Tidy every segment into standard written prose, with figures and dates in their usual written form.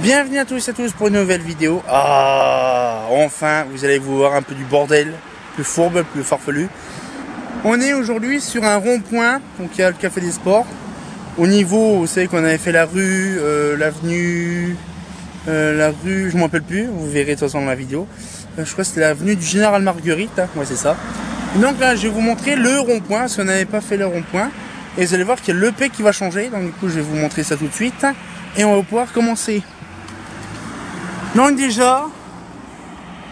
Bienvenue à tous et à tous pour une nouvelle vidéo. Ah, enfin, vous allez vous voir un peu du bordel, plus fourbe, plus farfelu. On est aujourd'hui sur un rond-point, donc il y a le Café des Sports. Au niveau, vous savez qu'on avait fait la rue, l'avenue, la rue, je m'en rappelle plus, vous verrez de toute façon dans la vidéo. Je crois que c'était l'avenue du Général Marguerite, hein. Ouais c'est ça. Et donc là, je vais vous montrer le rond-point, parce qu'on n'avait pas fait le rond-point. Et vous allez voir qu'il y a l'EP qui va changer, donc du coup je vais vous montrer ça tout de suite. Et on va pouvoir commencer. Donc déjà,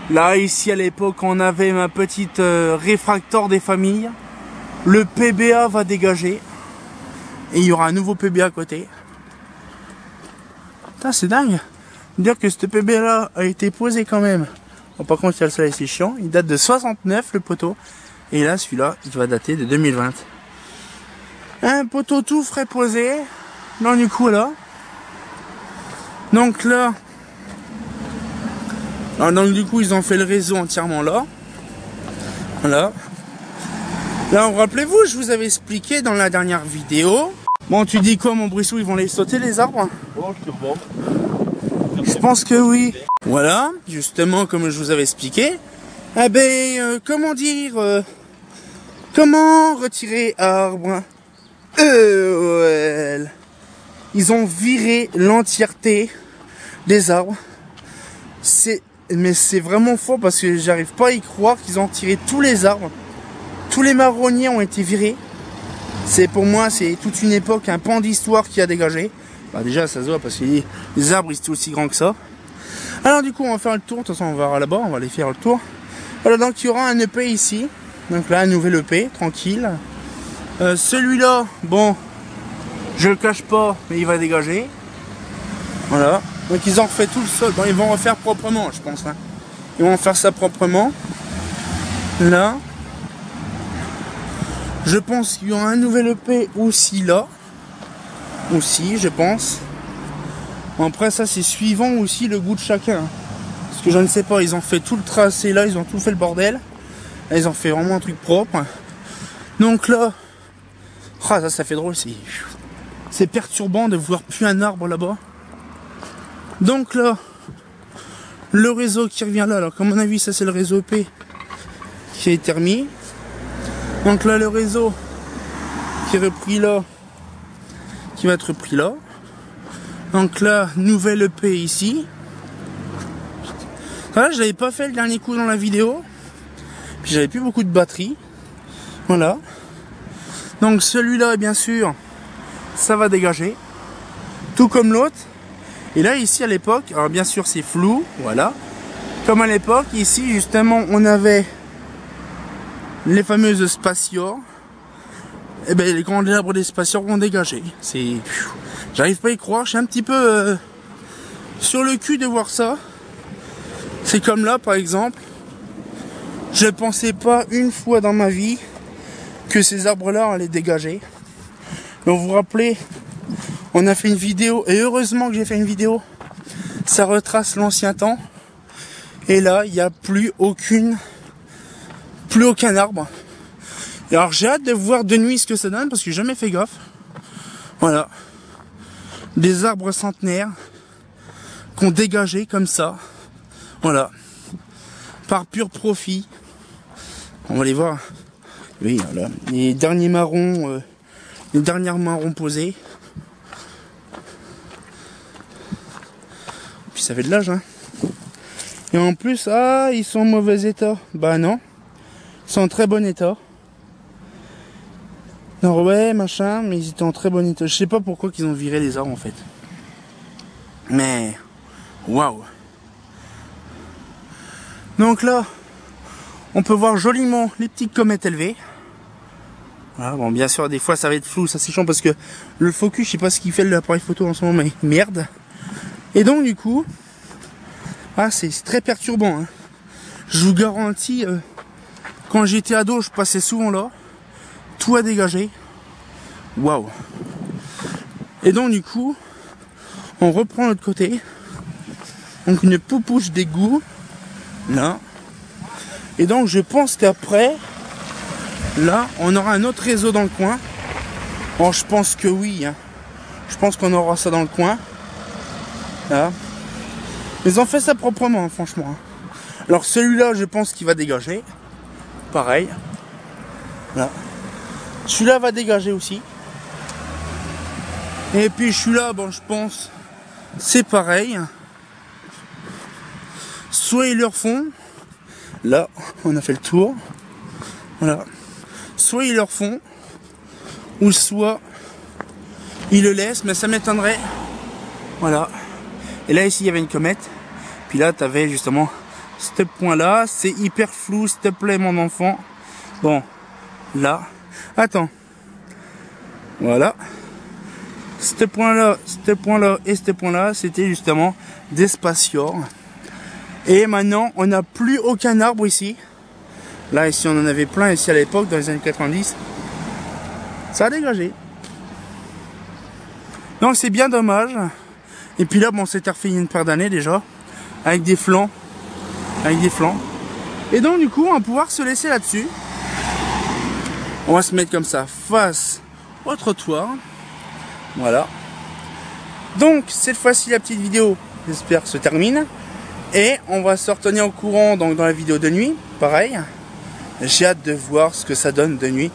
là ici à l'époque on avait ma petite réfractoire des familles. Le PBA va dégager. Et il y aura un nouveau PBA à côté. Putain c'est dingue. Dire que ce PBA là a été posé quand même. Bon, par contre il y a le soleil, c'est chiant. Il date de 69 le poteau. Et là celui-là il va dater de 2020. Un poteau tout frais posé. Donc du coup là. Donc là. Donc du coup ils ont fait le réseau entièrement là. Voilà. Là rappelez-vous, je vous avais expliqué dans la dernière vidéo. Bon tu dis quoi mon Brissou, ils vont les sauter les arbres? Oh, je pense que oui. Voilà, justement comme je vous avais expliqué. Ah ben comment dire comment retirer arbre? Ouais. Ils ont viré l'entièreté des arbres. Mais c'est vraiment faux parce que j'arrive pas à y croire qu'ils ont tiré tous les arbres. Tous les marronniers ont été virés. C'est pour moi, c'est toute une époque, un pan d'histoire qui a dégagé. Bah déjà ça se voit parce que les arbres ils étaient aussi grands que ça. Alors du coup on va faire le tour, de toute façon on va là-bas, on va aller faire le tour. Alors donc il y aura un EP ici. Donc là un nouvel EP, tranquille. Celui-là, bon, je le cache pas, mais il va dégager. Voilà. Donc ils ont refait tout le sol. Bon, ils vont refaire proprement, je pense. Hein. Ils vont faire ça proprement. Là. Je pense qu'il y aura un nouvel EP aussi là. Aussi, je pense. Après ça, c'est suivant aussi le goût de chacun. Parce que je ne sais pas, ils ont fait tout le tracé là, ils ont tout fait le bordel. Là, ils ont fait vraiment un truc propre. Donc là, oh, ça fait drôle. C'est perturbant de voir plus un arbre là-bas. Donc là, le réseau qui revient là, alors comme on a vu, ça c'est le réseau EP qui a été remis. Donc là, le réseau qui est repris là, qui va être repris là. Donc là, nouvelle EP ici. Voilà, je l'avais pas fait le dernier coup dans la vidéo. Puis j'avais plus beaucoup de batterie. Voilà. Donc celui-là, bien sûr, ça va dégager. Tout comme l'autre. Et là ici à l'époque, alors bien sûr c'est flou, voilà. Comme à l'époque, ici justement on avait les fameuses spatiors. Et ben les grands arbres des spatiors vont dégager. C'est, j'arrive pas à y croire, je suis un petit peu sur le cul de voir ça. C'est comme là par exemple. Je pensais pas une fois dans ma vie que ces arbres-là allaient dégager. Donc vous vous rappelez, on a fait une vidéo, et heureusement que j'ai fait une vidéo, ça retrace l'ancien temps. Et là, il n'y a plus aucun arbre. Et alors j'ai hâte de voir de nuit ce que ça donne, parce que j'ai jamais fait gaffe. Voilà. Des arbres centenaires qu'on dégagé comme ça. Voilà. Par pur profit. On va les voir. Oui, voilà. Les derniers marrons, les dernières marrons posées. Puis ça fait de l'âge, hein. Et en plus, ah, ils sont en mauvais état. Bah non. Ils sont en très bon état. Non, ouais, machin, mais ils étaient en très bon état. Je sais pas pourquoi qu'ils ont viré les arbres, en fait. Mais, waouh. Donc là, on peut voir joliment les petites comètes élevées. Voilà, bon, bien sûr, des fois, ça va être flou, ça c'est chiant parce que le focus, je sais pas ce qu'il fait l'appareil photo en ce moment, mais merde. Et donc du coup, ah, c'est très perturbant. Hein. Je vous garantis, quand j'étais ado, je passais souvent là. Tout a dégagé. Waouh. Et donc du coup, on reprend l'autre côté. Donc une poupouche d'égout. Là. Et donc je pense qu'après, là, on aura un autre réseau dans le coin. Bon, je pense que oui. Hein. Je pense qu'on aura ça dans le coin. Là. Ils ont fait ça proprement, franchement. Alors celui-là, je pense qu'il va dégager. Pareil. Là. Celui-là va dégager aussi. Et puis celui-là, bon, je pense, c'est pareil. Soit ils le refont. Là, on a fait le tour. Voilà. Soit ils le refont. Ou soit ils le laissent, mais ça m'étonnerait. Voilà. Et là, ici, il y avait une comète. Puis là, tu avais justement ce point-là. C'est hyper flou, s'il te plaît, mon enfant. Bon, là. Attends. Voilà. Ce point-là et ce point-là, c'était justement des spatiors. Et maintenant, on n'a plus aucun arbre ici. Là, ici, on en avait plein ici à l'époque, dans les années 90. Ça a dégagé. Donc, c'est bien dommage. Et puis là, bon, c'était refait il y a une paire d'années déjà. Avec des flancs. Et donc, du coup, on va pouvoir se laisser là-dessus. On va se mettre comme ça, face au trottoir. Voilà. Donc, cette fois-ci, la petite vidéo, j'espère, se termine. Et on va se retenir au courant donc, dans la vidéo de nuit. Pareil. J'ai hâte de voir ce que ça donne de nuit.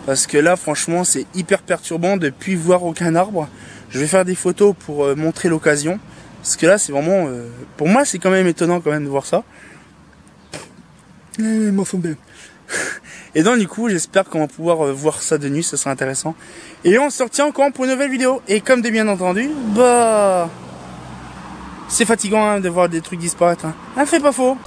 Parce que là, franchement, c'est hyper perturbant de ne plus voir aucun arbre. Je vais faire des photos pour montrer l'occasion. Parce que là, c'est vraiment... pour moi, c'est quand même étonnant quand même de voir ça. Et donc, du coup, j'espère qu'on va pouvoir voir ça de nuit. Ça sera intéressant. Et on se retient encore pour une nouvelle vidéo. Et comme de bien entendu, bah... c'est fatigant hein, de voir des trucs disparaître. Hein. Fait pas faux.